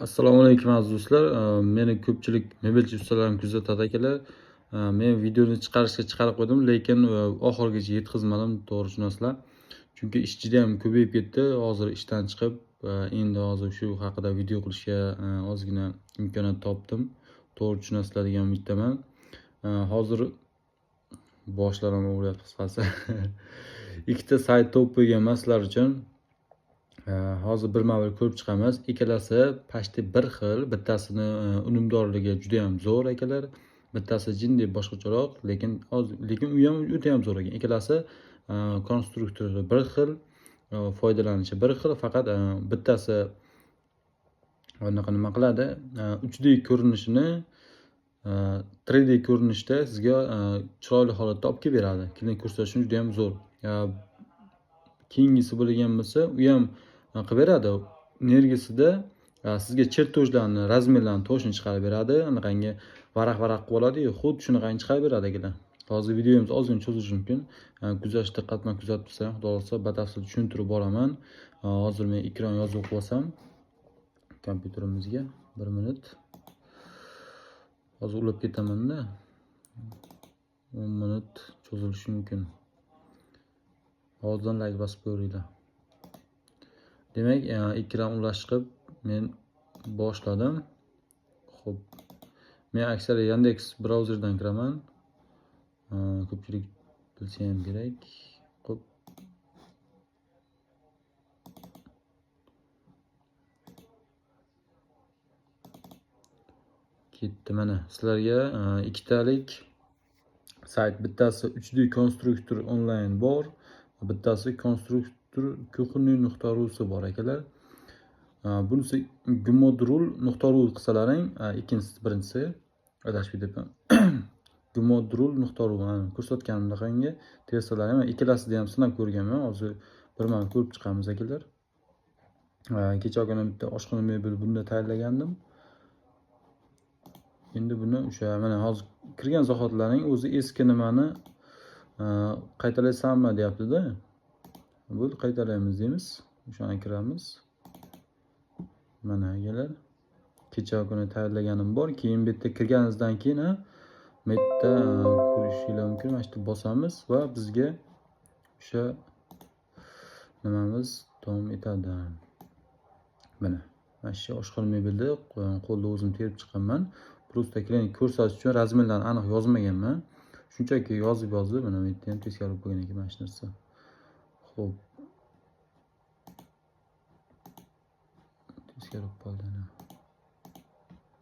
Assalomu alaykum aziz do'stlar. Meni ko'pchilik mebelchi ustalarni kuzatadi akalar. Men videoni chiqarib qo'ydim, lekin oxirigacha yetkazmadim, to'g'ri tushunasizlar. Chunki ish juda ham ko'payib ketdi. Hozir ishdan chiqib, endi hozir shu haqida video qilishga ozgina imkoniyat topdim. To'g'ri tushunasizlar degan umiddaman. Hozir boshlarim og'riyapti qisqasi. Ikkita sayt topib qo'yganman sizlar uchun. Hozir birma-bir ko'rib chiqamiz. Ikkalasi pashti bir xil. Bittasini unumdorligi juda ham zo'r akalar. Bittasi jinday boshqacharoq, lekin u ham o'ta ham zo'r ekan. Ikkalasi konstruktori bir xil, foydalanishi bir xil, faqat bittasi nima qiladi? 3D ko'rinishini 3D ko'rinishda sizga chiroyli holatda olib kelib beradi. Keling ko'rsatishim juda ham zo'r. Keyingisi bo'lgan bo'lsa, u ham qilib beradi. Energiyasida sizga chertojlarni, razmerlarni to'shini chiqarib beradi. Anaqangi varaq-varaq qilib oladi-yu, xuddi shunaqangi chiqarib beradi akalar. Hozir videomiz ozgina cho'zilishi mumkin. Kuzatish diqqat bilan kuzatib tursangiz, xudo xolasa batafsil tushuntirib boraman. Hozir men ekran yozib qo'ysam kompyuterimizga 1 minut. Hozir ulab ketaman-da. 10 minut cho'zilishi mumkin. Hozirdan like bosib ko'ringlar. Demak, ekran ulash qilib men boshladim. Xo'p. Men aksariyat Yandex brauzerdan kiraman. Ko'pchilik bilsa ham kerak. Xo'p. Ketdi mana. Sizlarga ikkitalik sayt, bittasi 3D konstruktor onlayn bor, bittasi konstruktor kuxunniy.ru bor akalar. Bunisi gmodrul.ru qilsalaring, birinchisi adashib ketibman. gmodrul.ru ko'rsatganimdaqangi tersalaring, ikkalasida ham sinab ko'rganman. Hozir birman ko'rib chiqamiz akalar. Kechagina bitta oshxona mebel bunda tayyorlagandim. Endi buni o'sha mana hozir kirgan zaxotlarning o'zi eski nimani qaytalaysanmi deyapti-da. Bo'ldi, qaytalaymiz deymiz. O'shani kiramiz. Mana akalar. Kecha kuni tayyorlaganim bor. Keyin bu yerda kirganingizdan keyin bu yerda ko'rishingiz mumkin. Mana shu bosamiz va bizga o'sha nimamiz davom etadi. Mana shu oshxona mebelda qo'lda o'zim terib chiqqanman. Просто keling ko'rsatish uchun razmerlarni aniq yozmaganman. Shunchaki yozib mana bu yerda ham teskari bo'lgan ekan mana shu narsa. Xo'p. Teskari qoldi.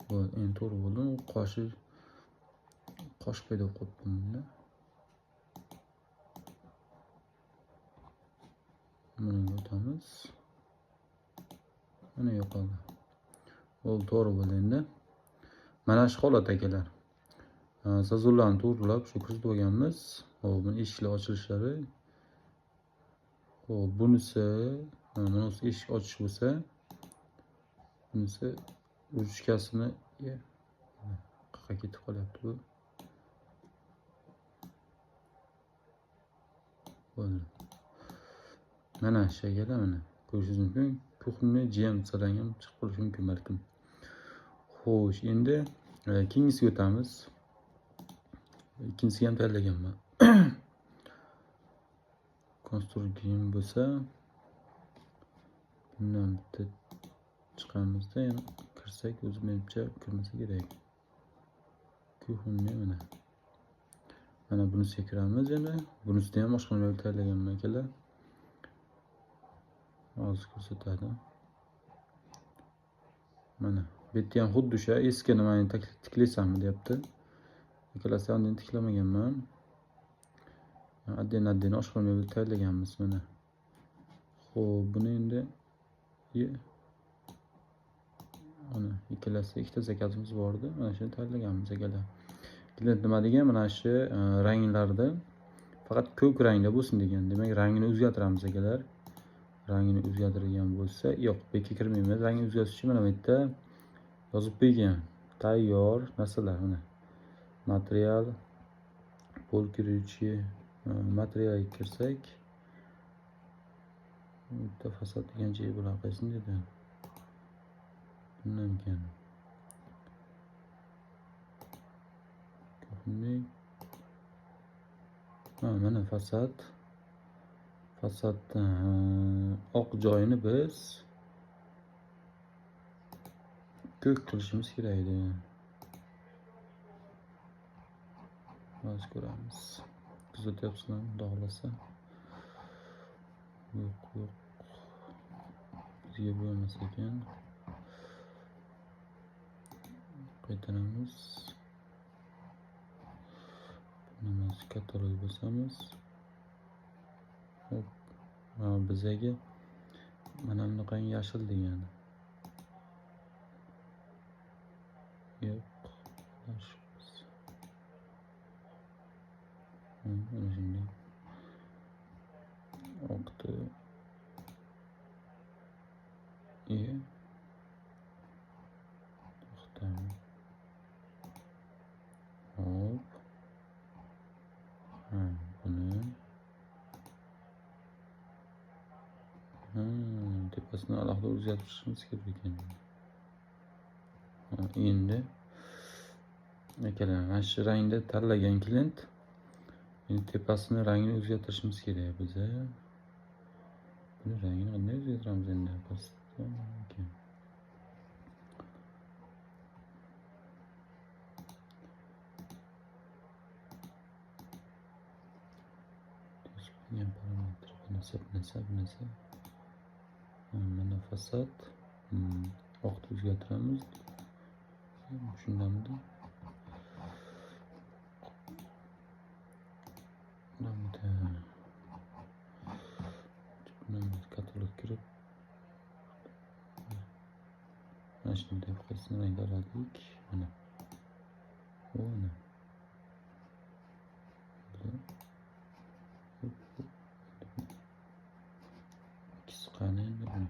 Bo'ldi, endi to'g'ri bo'ldi. Qosh paydo qilib bunda. Buni o'tamiz. Mana yo'qoldi. Bo'ldi, to'g'ri bo'ldi endi. Mana shu holat akalar. Zazurlarni to'g'rilab shu kiritib olganmiz. Hop, buni eshiklar ochilishlari. Hop, bunisi mana shu eshik ochish bo'lsa, bunisi ruchkasini qayerga ketib qolyapti bu. Bo'ldi. Mana shu akalar mana ko'rishingiz mumkin. Kuxunni jam salangan chiqib qolishi mumkin balkim. Xo'sh, endi keyingisiga o'tamiz. Ikkinchisiga ham tayyorlaganman. Konstruktor bo'lsa, bundan bitta chiqamizda, yana kirsak, o'zi menimcha kirmasa kerak. Kuxunni mana. Mana bunisiga kiramiz endi. Bunisida ham oshxona tayyorlaganman akalar. Hozir ko'rsatadi. Mana bu yerda ham xuddi o'sha eski nimani tiklaysanmi deyapti. Ikkalasi ham tiklamaganman. Adden oshxona tayyorlaganmiz mana. Xo'p, buni endi mana ikkalasi ikkita zakazimiz bor edi. Mana shuni tayyorlaganmiz akalar. Klient nima degan, mana shu ranglarda faqat ko'k rangda bo'lsin degan. Demak, rangini o'zgartiramiz akalar. Rangini o'zgartirgan bo'lsa, yo'q, bekka kirmaymiz. Rangini o'zgartirish uchun mana bu yerda yozib qo'ygan tayyor narsalar mana. Material, polkiruvchi, materialga kirsak, bitta fasad degan joyi bo'lar, qaysini dedi. bundan keyin mana fasadda oq joyini biz ko'k qilishimiz kerak edi. Hozir ko'ramiz. Kuzatyapsizlarmi? Xudo xolasa. Yo'q. Bizga bo'lmas ekan. Qaytaramiz. Buni katalog bosamiz. Hop. Bizaga mana bunaqangi yashil degani. Yo'q. Mana shunday. Oqdi. To'xtami. Hop. Buni. Tepasini alohida o'zgartirishimiz kerak ekan. Endi akalar, mana shu rangda tanlagan klient. Endi tepasini rangini o'zgartirishimiz kerak biza. Buni rangini qanday o'zgartiramiz endi? Parametr bunisi. Mana fasad. Oqni o'zgartiramiz. Shundamidi? Katalog kirib mana shunday qilsin ranglardik. Mana mana ikisi qani endi buni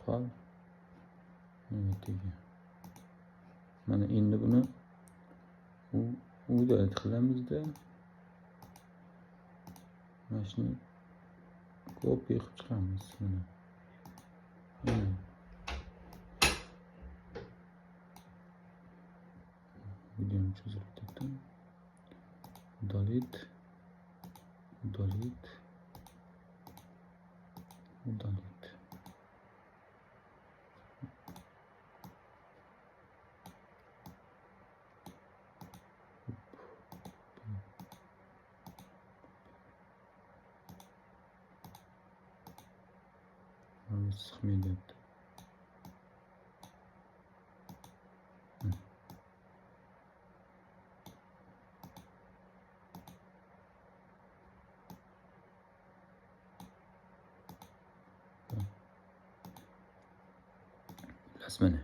qol mana endi buni uyda qilamizda. Mana shuni kopiya qilib chiqamiz. Mana videoni cho'zib ketdim. Delete. Sıkmayacak. Lasmana.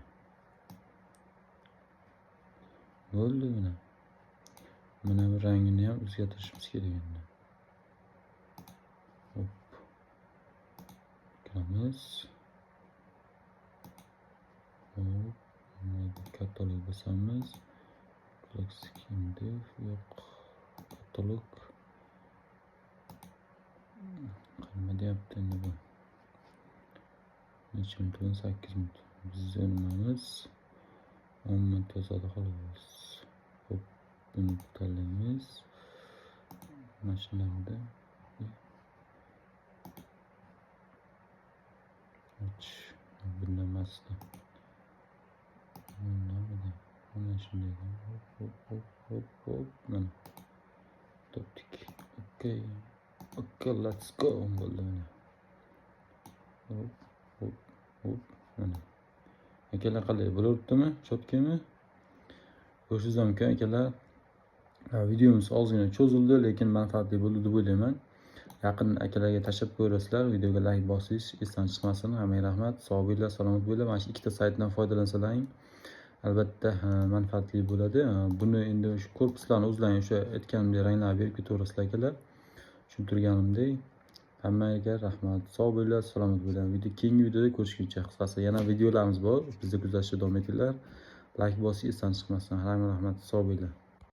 Bo'ldi mana. Mana bu rangini ham o'zgartirishimiz kerak endi. Hop. Kiramiz. Hop. Katalog bosamiz. Skin yo'q. Katalog. Qanday deyapti endi bu? Necha minut? 8 minut. Biz nimamiz 10 minut yozadi xolos. Hop, buni tanlaymiz. Mana shunday. Bundan emasdi. Mana shunday. Hop. Mana. Topdik. Okay, let's go. Bo'ldi mana. Hop. Mana. Akalar qalay bo'lyaptimi? Cho'tkami? Ko'rishingiz mumkin akalar. Videomiz ozgina cho'zildi, lekin manfaatli bo'ldi deb o'ylayman. Yaqin akalarga tashlab ko'rasizlar. Videoga like bosish esdan chiqmasin. Hammaga rahmat. Sog' bo'linglar, salomat bo'linglar. Mana shu ikkita saytdan foydalansalaring, albatta manfaatli bo'ladi. Buni endi shu korpuslarni o'zlaring o'sha aytganimdek ranglarni berib ketaverasizlar akalar. Tushuntirganimdek. Hammaga rahmat. Sog' bo'linglar, salomat bo'linglar. Keyingi videoda ko'rishguncha, qisqasi yana videolarimiz bor. Bizni kuzatishda davom etinglar. Like bosish esdan chiqmasin. Hammaga rahmat. Sog' bo'linglar.